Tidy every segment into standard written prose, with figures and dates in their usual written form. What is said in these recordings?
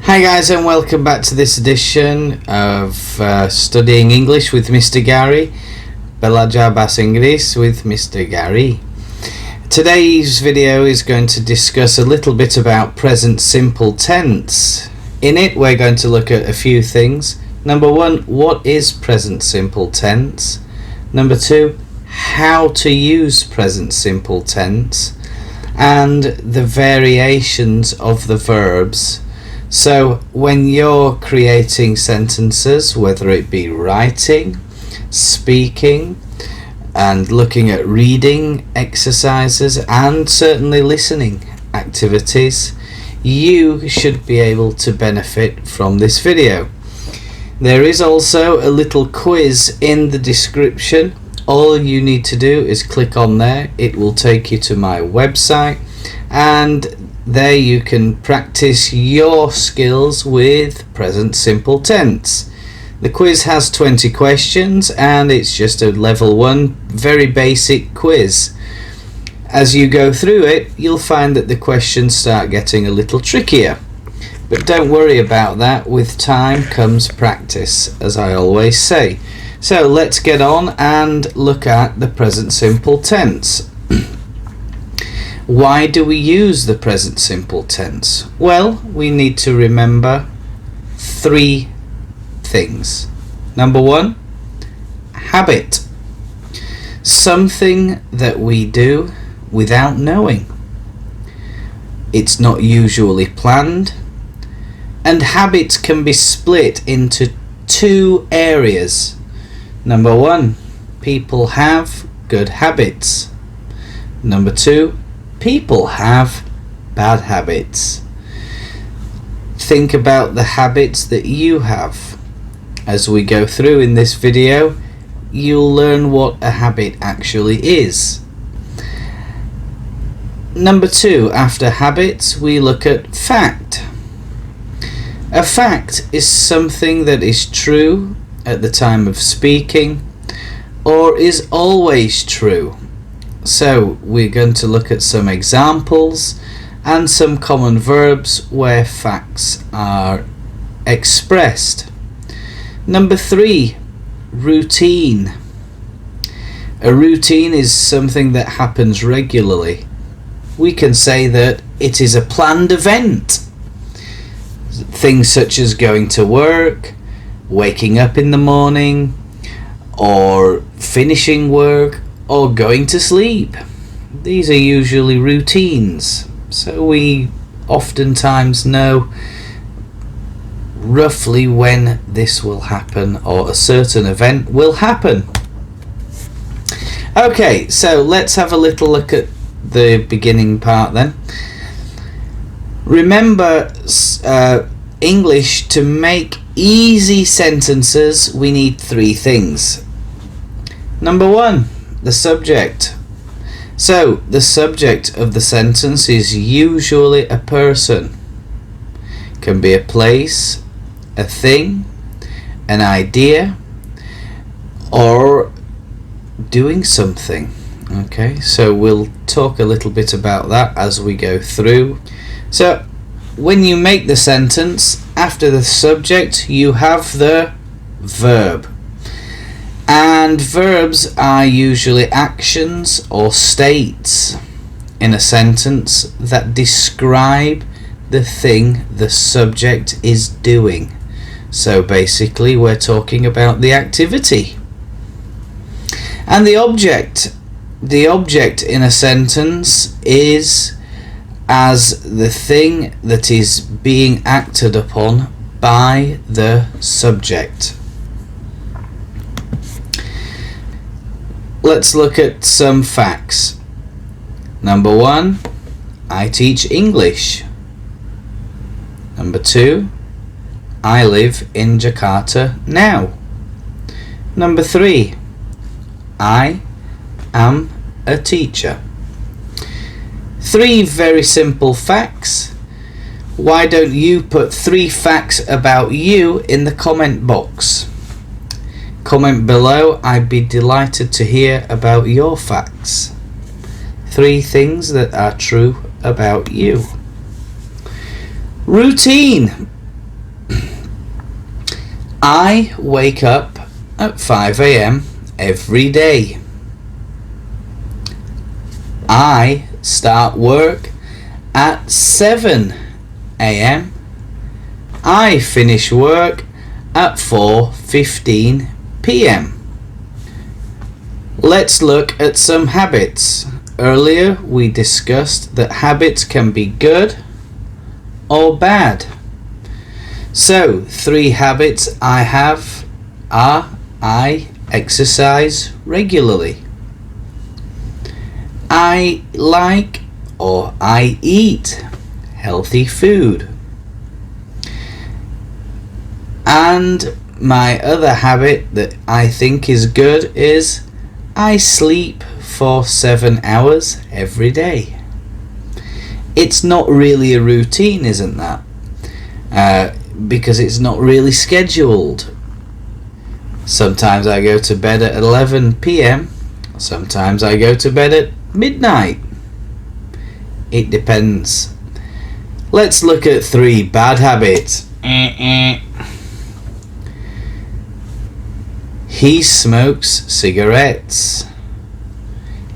Hi guys, and welcome back to this edition of Studying English with Mr. Gary. Belajar Bahasa Inggris with Mr. Gary. Today's video is going to discuss a little bit about present simple tense. In it we're going to look at a few things. Number one, what is present simple tense? Number two, how to use present simple tense and the variations of the verbs. So when you're creating sentences, whether it be writing, speaking, and looking at reading exercises and certainly listening activities, you should be able to benefit from this video. There is also a little quiz in the description. All you need to do is click on there. It will take you to my website, and there you can practice your skills with present simple tense. The quiz has 20 questions and it's just a level 1 very basic quiz. As you go through it, you'll find that the questions start getting a little trickier, but don't worry about that. With time comes practice, as I always say. So let's get on and look at the present simple tense. Why do we use the present simple tense? Well, we need to remember three things. Number one, habit. Something that we do without knowing. It's not usually planned, and habits can be split into two areas. Number one, people have good habits. Number two, people have bad habits. Think about the habits that you have. As we go through in this video, you'll learn what a habit actually is. Number two, after habits, we look at fact. A fact is something that is true at the time of speaking or is always true. So we're going to look at some examples and some common verbs where facts are expressed. Number three, routine. A routine is something that happens regularly. We can say that it is a planned event. Things such as going to work, waking up in the morning, or finishing work, or going to sleep. These are usually routines, so we oftentimes know roughly when this will happen or a certain event will happen. Okay, so let's have a little look at the beginning part then. Remember, English, to make easy sentences we need three things. Number one, the subject. So the subject of the sentence is usually a person. Can be a place, a thing, an idea, or doing something. Okay, so we'll talk a little bit about that as we go through. So when you make the sentence, after the subject you have the verb. And verbs are usually actions or states in a sentence that describe the thing the subject is doing. So basically we're talking about the activity. And the object. The object in a sentence is as the thing that is being acted upon by the subject. Let's look at some facts. Number one, I teach English. Number two, I live in Jakarta now. Number three, I am a teacher. Three very simple facts. Why don't you put three facts about you in the comment box? Comment below. I'd be delighted to hear about your facts. Three things that are true about you. Routine. I wake up at 5 a.m. every day. I start work at 7 a.m. I finish work at 4:15 p.m. Let's look at some habits. Earlier we discussed that habits can be good or bad. So 3 habits I have are: I exercise regularly, I like or I eat healthy food, and my other habit that I think is good is I sleep for 7 hours every day. It's not really a routine, isn't that? Because it's not really scheduled. Sometimes I go to bed at 11 p.m. Sometimes I go to bed at midnight. It depends. Let's look at 3 bad habits. He smokes cigarettes.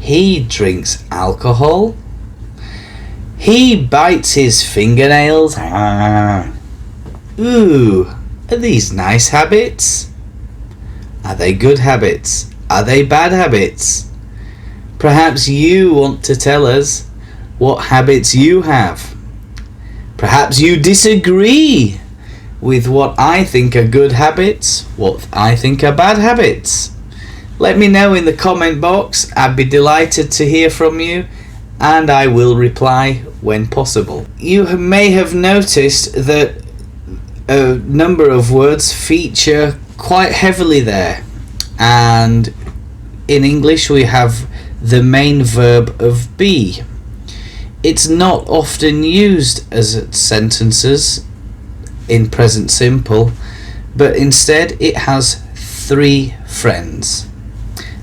He drinks alcohol. He bites his fingernails. Ooh, are these nice habits? Are they good habits? Are they bad habits? Perhaps you want to tell us what habits you have. Perhaps you disagree with what I think are good habits, what I think are bad habits. Let me know in the comment box. I'd be delighted to hear from you, and I will reply when possible. You may have noticed that a number of words feature quite heavily there, and in English we have the main verb of be. It's not often used as sentences in present simple, but instead it has 3 friends.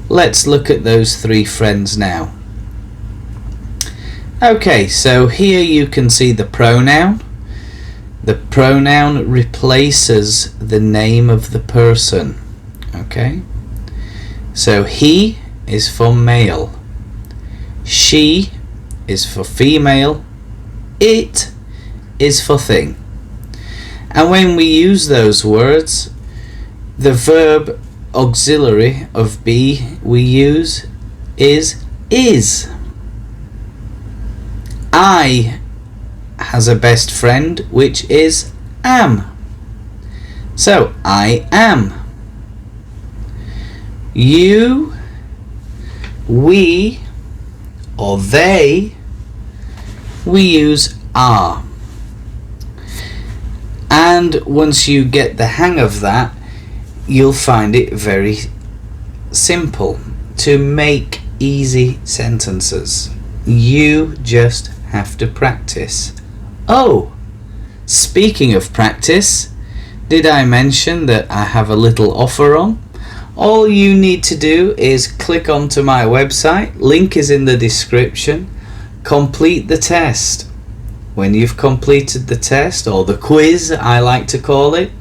Let's look at those 3 friends now. Okay, so here you can see the pronoun. The pronoun replaces the name of the person. Okay, so he is for male, she is for female, it is for thing. And when we use those words, the verb auxiliary of be we use is. I has a best friend which is am. So I am. You, we, or they, we use are. And once you get the hang of that, you'll find it very simple to make easy sentences. You just have to practice. Oh, speaking of practice, did I mention that I have a little offer on? All you need to do is click onto my website, link is in the description, complete the test. When you've completed the test, or the quiz I like to call it,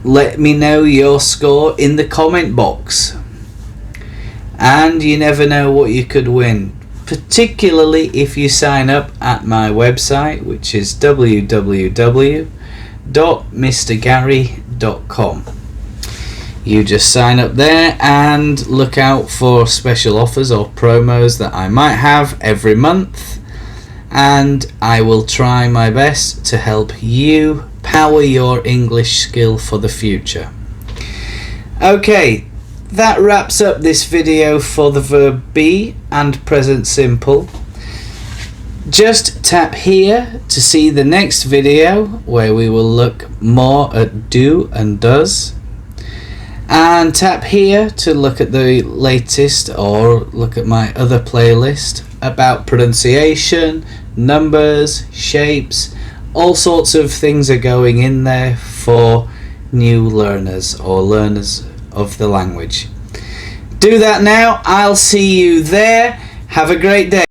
let me know your score in the comment box. And you never know what you could win, particularly if you sign up at my website, which is www.mrgary.com. You just sign up there and look out for special offers or promos that I might have every month, and I will try my best to help you power your English skill for the future. Okay, that wraps up this video for the verb be and present simple. Just tap here to see the next video where we will look more at do and does, and tap here to look at the latest or look at my other playlist about pronunciation, numbers, shapes. All sorts of things are going in there for new learners or learners of the language. Do that now. I'll see you there. Have a great day.